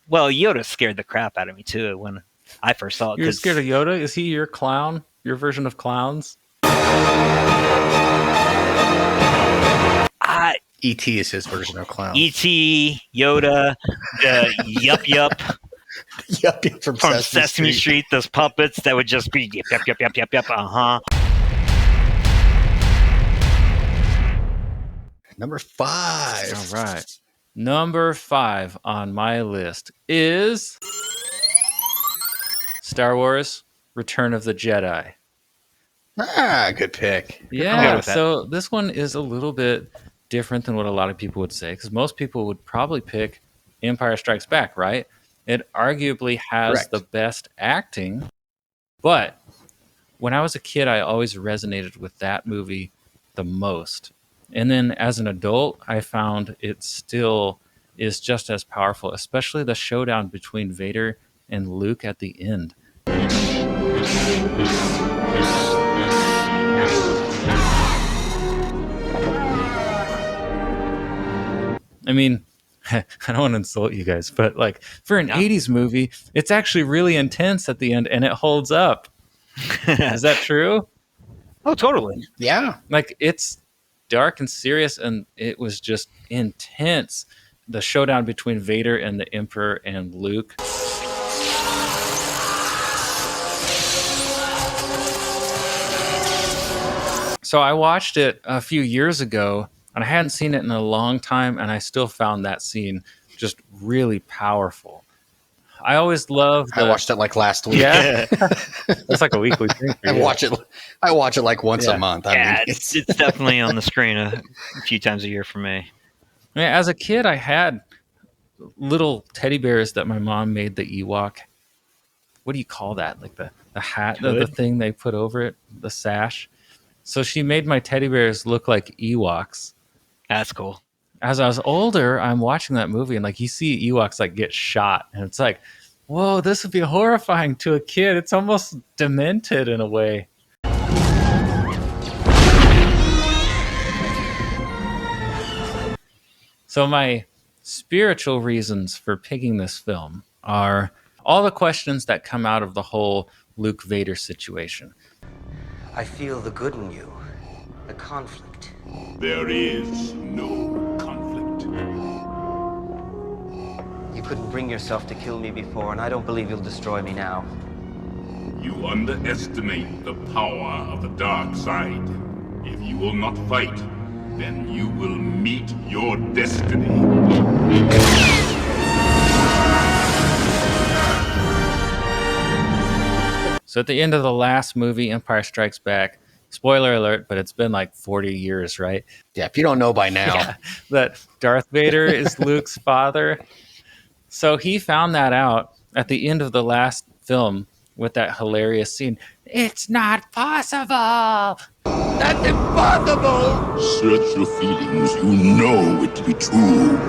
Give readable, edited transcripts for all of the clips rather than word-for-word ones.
Well, Yoda scared the crap out of me too when I first saw it. You're scared of Yoda? Is he your clown? Your version of clowns? E.T. is his version of clown. E.T., Yoda, the Yup Yup, from Sesame Street. Those puppets that would just be yep. Number 5. All right. Number 5 on my list is Star Wars Return of the Jedi. Good pick. Yeah, so this one is a little bit different than what a lot of people would say, because most people would probably pick Empire Strikes Back, right? It arguably has the best acting, but when I was a kid, I always resonated with that movie the most. And then as an adult, I found it still is just as powerful, especially the showdown between Vader and Luke at the end. I mean, I don't want to insult you guys, but like for an 80s movie, it's actually really intense at the end and it holds up. Is that true? Oh, totally. Yeah. Like it's dark and serious and it was just intense. The showdown between Vader and the Emperor and Luke. So I watched it a few years ago and I hadn't seen it in a long time, and I still found that scene just really powerful. I always loved. I watched it like last week. Yeah, it's like a weekly thing. I watch it like once a month. I mean, it's definitely on the screen a few times a year for me. I mean, as a kid, I had little teddy bears that my mom made the Ewok. What do you call that? Like the hat, the thing they put over it, the sash. So she made my teddy bears look like Ewoks. That's cool. As I was older, I'm watching that movie and like you see Ewoks like get shot, and it's like, whoa, this would be horrifying to a kid. It's almost demented in a way. So my spiritual reasons for picking this film are all the questions that come out of the whole Luke Vader situation. I feel the good in you, the conflict. There is no conflict. You couldn't bring yourself to kill me before, and I don't believe you'll destroy me now. You underestimate the power of the dark side. If you will not fight, then you will meet your destiny. So at the end of the last movie, Empire Strikes Back, spoiler alert, but it's been like 40 years, right? Yeah, if you don't know by now. That Darth Vader is Luke's father. So he found that out at the end of the last film with that hilarious scene. It's not possible! That's impossible! Search your feelings. You know it to be true.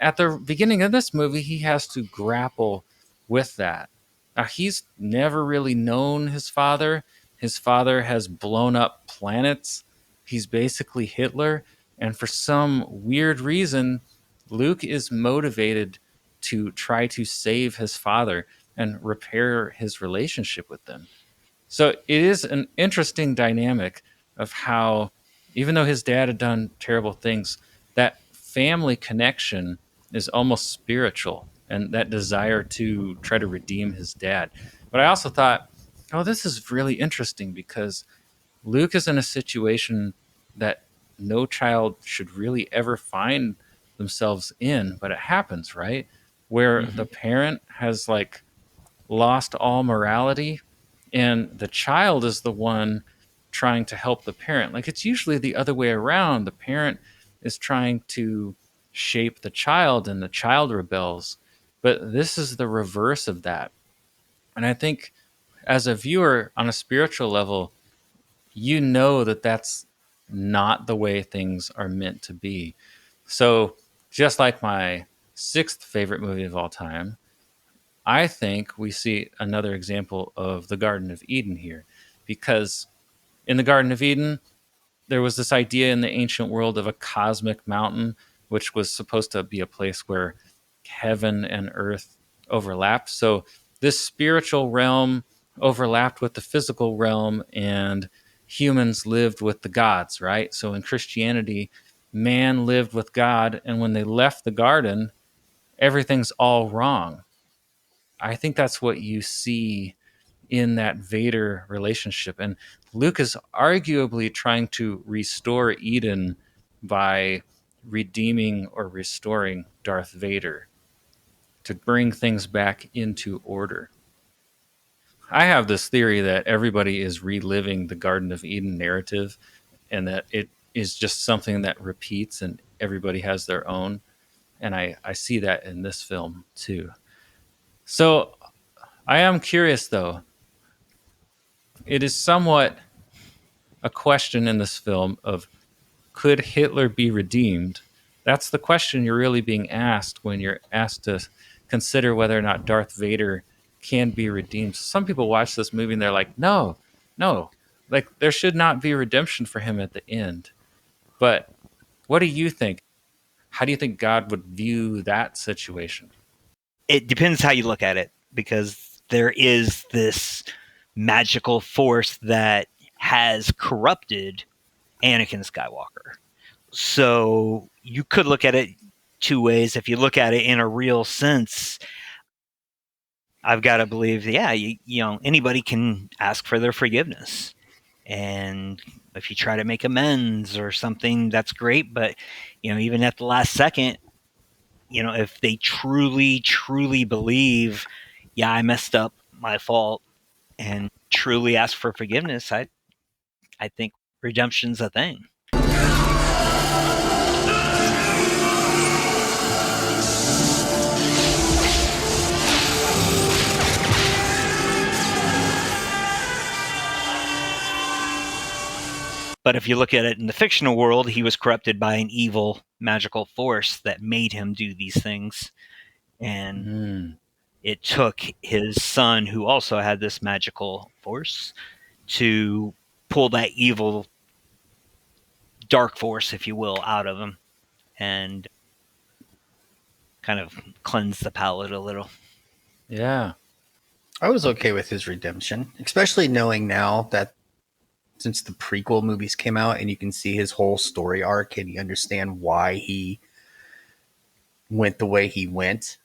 At the beginning of this movie, he has to grapple with that. Now, he's never really known his father. His father has blown up planets. He's basically Hitler. And for some weird reason, Luke is motivated to try to save his father and repair his relationship with them. So it is an interesting dynamic of how, even though his dad had done terrible things, that family connection is almost spiritual, and that desire to try to redeem his dad. But I also thought, oh, this is really interesting because Luke is in a situation that no child should really ever find themselves in, but it happens, right? Where the parent has like lost all morality and the child is the one trying to help the parent. Like it's usually the other way around. The parent is trying to shape the child and the child rebels, but this is the reverse of that. And I think as a viewer on a spiritual level, you know that that's not the way things are meant to be. So just like my 6th favorite movie of all time, I think we see another example of the Garden of Eden here, because in the Garden of Eden, there was this idea in the ancient world of a cosmic mountain, which was supposed to be a place where heaven and earth overlapped. So this spiritual realm overlapped with the physical realm, and humans lived with the gods, right? So in Christianity, man lived with God, and when they left the garden, everything's all wrong. I think that's what you see in that Vader relationship. And Luke is arguably trying to restore Eden by redeeming or restoring Darth Vader to bring things back into order. I have this theory that everybody is reliving the Garden of Eden narrative, and that it is just something that repeats and everybody has their own. And I see that in this film too. So I am curious though. It is somewhat a question in this film of, could Hitler be redeemed? That's the question you're really being asked when you're asked to consider whether or not Darth Vader can be redeemed. Some people watch this movie and they're like, no, like there should not be redemption for him at the end. But what do you think? How do you think God would view that situation? It depends how you look at it, because there is this magical force that has corrupted Anakin Skywalker. So you could look at it two ways. If you look at it in a real sense, I've got to believe, yeah, you know, anybody can ask for their forgiveness. And if you try to make amends or something, that's great. But, you know, even at the last second, you know, if they truly, truly believe, yeah, I messed up, my fault, and truly ask for forgiveness, I think redemption's a thing. But if you look at it in the fictional world, he was corrupted by an evil magical force that made him do these things. And it took his son, who also had this magical force, to pull that evil dark force, if you will, out of him and kind of cleanse the palate a little. Yeah. I was okay with his redemption, especially knowing now that since the prequel movies came out and you can see his whole story arc and you understand why he went the way he went,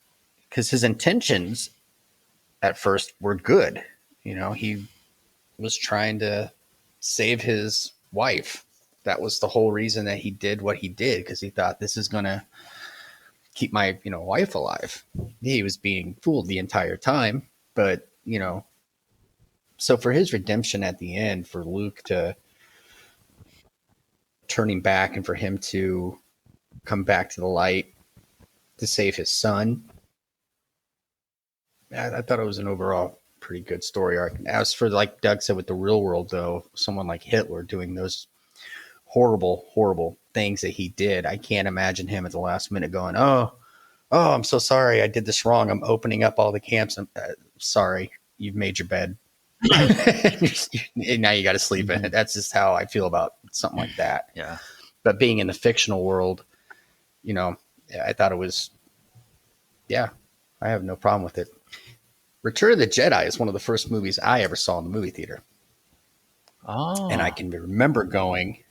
because his intentions at first were good. You know, he was trying to save his wife. That was the whole reason that he did what he did, because he thought, this is going to keep my, you know, wife alive. He was being fooled the entire time, but, you know, so for his redemption at the end, for Luke to turning back and for him to come back to the light to save his son, I thought it was an overall pretty good story arc. As for, like Doug said, with the real world, though, someone like Hitler doing those horrible, horrible things that he did, I can't imagine him at the last minute going, oh, I'm so sorry, I did this wrong. I'm opening up all the camps. I'm sorry, you've made your bed. And now you got to sleep in it. That's just how I feel about something like that. Yeah. But being in the fictional world, you know, I thought it was, yeah, I have no problem with it. Return of the Jedi is one of the first movies I ever saw in the movie theater. Oh. And I can remember going,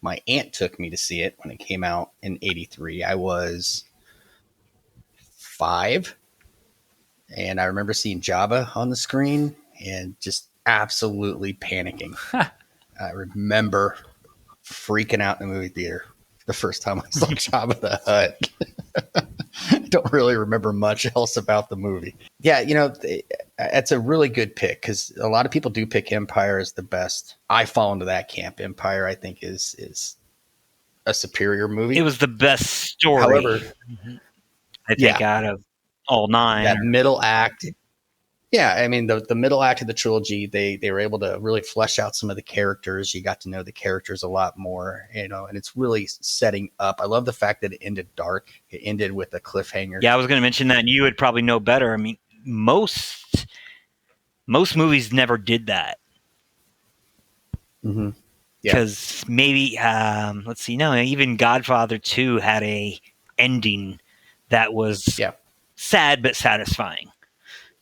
my aunt took me to see it when it came out in 83. I was 5. And I remember seeing Jabba on the screen and just absolutely panicking. I remember freaking out in the movie theater the first time I saw Jabba the Hutt. I don't really remember much else about the movie. Yeah, you know, it's a really good pick because a lot of people do pick Empire as the best. I fall into that camp. Empire, I think, is a superior movie. It was the best story. However, I think out of all 9. That middle act. Yeah, I mean, the middle act of the trilogy, they were able to really flesh out some of the characters. You got to know the characters a lot more, you know, and it's really setting up. I love the fact that it ended dark. It ended with a cliffhanger. Yeah, I was going to mention that, and you would probably know better. I mean, most movies never did that. Mm-hmm. because maybe let's see, no, even Godfather 2 had a ending that was sad but satisfying.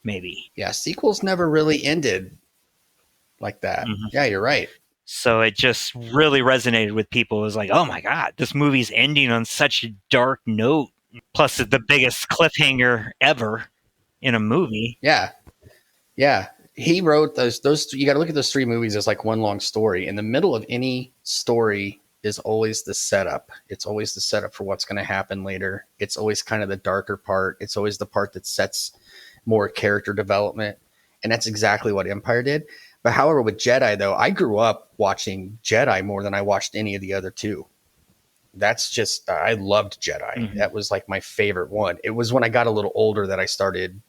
Maybe. Yeah, sequels never really ended like that. Mhm. Yeah, you're right. So it just really resonated with people. It was like, oh my God, this movie's ending on such a dark note. Plus, it's the biggest cliffhanger ever in a movie. Yeah. Yeah. He wrote those you got to look at those three movies as like one long story. In the middle of any story is always the setup. It's always the setup for what's going to happen later. It's always kind of the darker part. It's always the part that sets more character development. And that's exactly what Empire did. But however, with Jedi, though, I grew up watching Jedi more than I watched any of the other two. That's just, I loved Jedi. Mhm. That was like my favorite one. It was when I got a little older that I started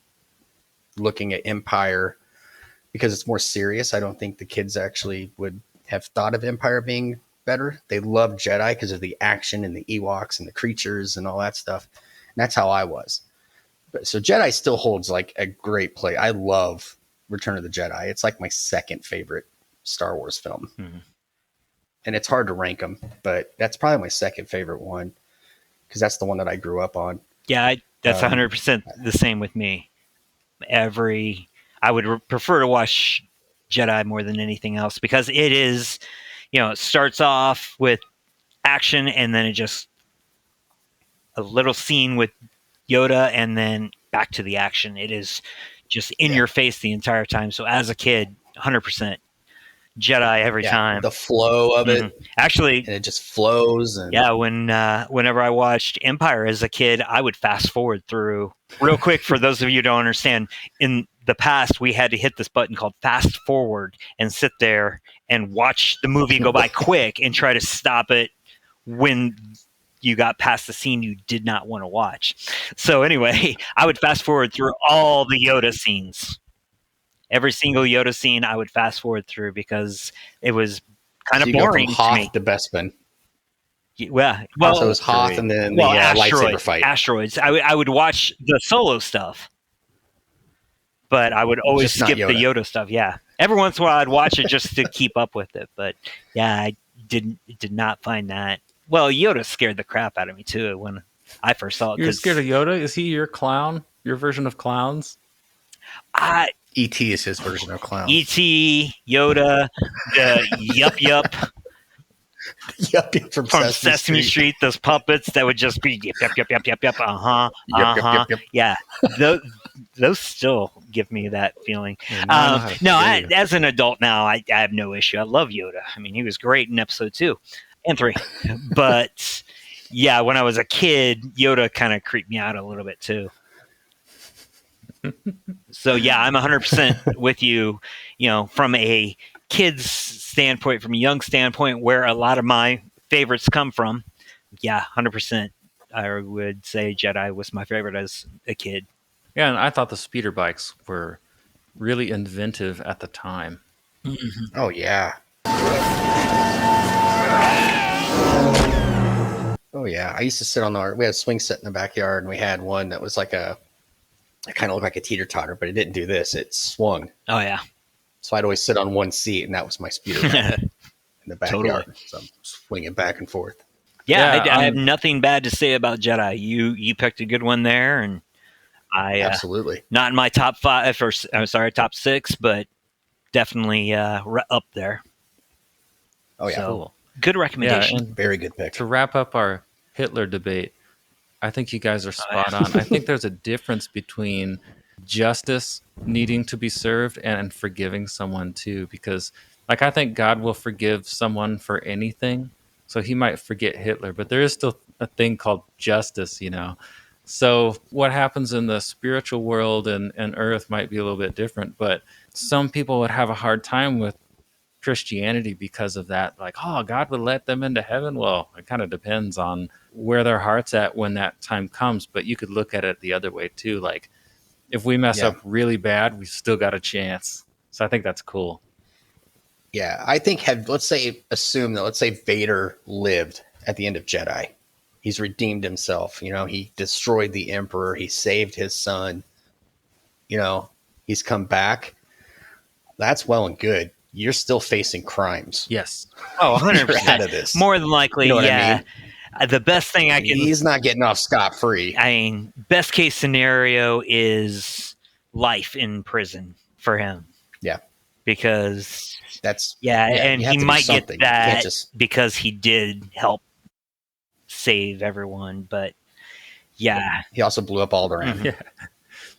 looking at Empire because it's more serious. I don't think the kids actually would have thought of Empire being better. They loved Jedi because of the action and the Ewoks and the creatures and all that stuff. And that's how I was. But so Jedi still holds like a great play. I love Return of the Jedi. It's like my second favorite Star Wars film. Mhm. And it's hard to rank them, but that's probably my second favorite one because that's the one that I grew up on. Yeah, that's 100% the same with me. I would prefer to watch Jedi more than anything else because it is, it starts off with action and then it just a little scene with Yoda and then back to the action. It is just in your face the entire time. So as a kid, 100% Jedi every time. The flow of it. Actually, and it just flows. And whenever I watched Empire as a kid, I would fast forward through real quick. For those of you who don't understand, in the past, we had to hit this button called fast forward and sit there and watch the movie go by quick and try to stop it when you got past the scene you did not want to watch. So anyway, I would fast forward through all the Yoda scenes. Every single Yoda scene I would fast forward through because it was kind of boring Hoth to me. to Bespin. Well, so it was Hoth and then the lightsaber fight. Asteroids. I would watch the Solo stuff, but I would always skip the Yoda stuff. Yeah, every once in a while I'd watch it just to keep up with it. But yeah, I did not find that. Well, Yoda scared the crap out of me too when I first saw it. You're scared of Yoda? Is he your clown? Your version of clowns? E.T. is his version of clown. E.T., Yoda, the Yup from Sesame Street. Those puppets that would just be yep. Yeah, those still give me that feeling. As an adult now, I have no issue. I love Yoda. I mean, he was great in episode 2 and 3. But yeah, when I was a kid, Yoda kind of creeped me out a little bit too. So yeah, I'm 100% with you, from a kid's standpoint, from a young standpoint, where a lot of my favorites come from. Yeah, 100%. I would say Jedi was my favorite as a kid. Yeah, and I thought the speeder bikes were really inventive at the time. Mm-hmm. Oh, yeah. Oh, yeah. I used to sit we had a swing set in the backyard, and we had one that was like it kind of looked like a teeter-totter, but it didn't do this. It swung. Oh, yeah. So I'd always sit on one seat, and that was my speeder bike in the backyard. Totally. So I'm swinging back and forth. Yeah, I have nothing bad to say about Jedi. You picked a good one there, and I absolutely not in my top 5 or top 6, but definitely up there. Oh yeah, so, cool. Good recommendation. Yeah, very good pick. To wrap up our Hitler debate, I think you guys are spot on. I think there's a difference between justice needing to be served and forgiving someone too, because I think God will forgive someone for anything. So he might forget Hitler, but there is still a thing called justice, So what happens in the spiritual world and earth might be a little bit different, but some people would have a hard time with Christianity because of that. Like, oh, God would let them into heaven. Well, it kind of depends on where their heart's at when that time comes. But you could look at it the other way too. Like, if we mess up really bad, we still got a chance. So I think that's cool. Yeah, I think let's say Vader lived at the end of Jedi. He's redeemed himself. He destroyed the Emperor. He saved his son. He's come back. That's well and good. you're still facing crimes. Yes. Oh, 100%. You're out of this. More than likely, You know what I yeah. mean? The best thing I can... He's not getting off scot-free. I mean, best case scenario is life in prison for him. Yeah. Because... That's... and you have he to do might get something. You that can't just... because he did help save everyone, but yeah. He also blew up Alderaan. Yeah.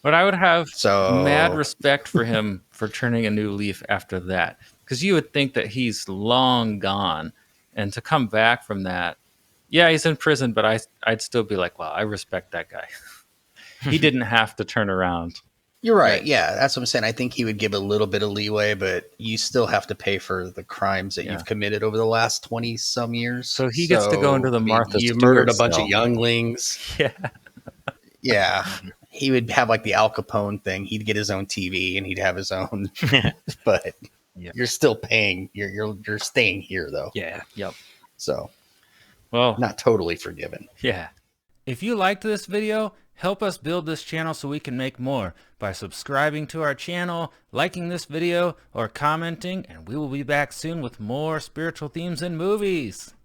But I would have So... mad respect for him for turning a new leaf after that. Because you would think that he's long gone. And to come back from that, yeah, he's in prison, but I'd still be like, wow, I respect that guy. He didn't have to turn around. You're right. Yeah, that's what I'm saying. I think he would give a little bit of leeway, but you still have to pay for the crimes that you've committed over the last 20-some years. So he gets to go into the Martha You Stewart murdered a bunch cell. of younglings. Yeah. Yeah. He would have like the Al Capone thing. He'd get his own TV and he'd have his own. But you're still paying. You're staying here though. Yeah. Yep. So, well, not totally forgiven. Yeah. If you liked this video, help us build this channel so we can make more by subscribing to our channel, liking this video, or commenting, and we will be back soon with more spiritual themes and movies.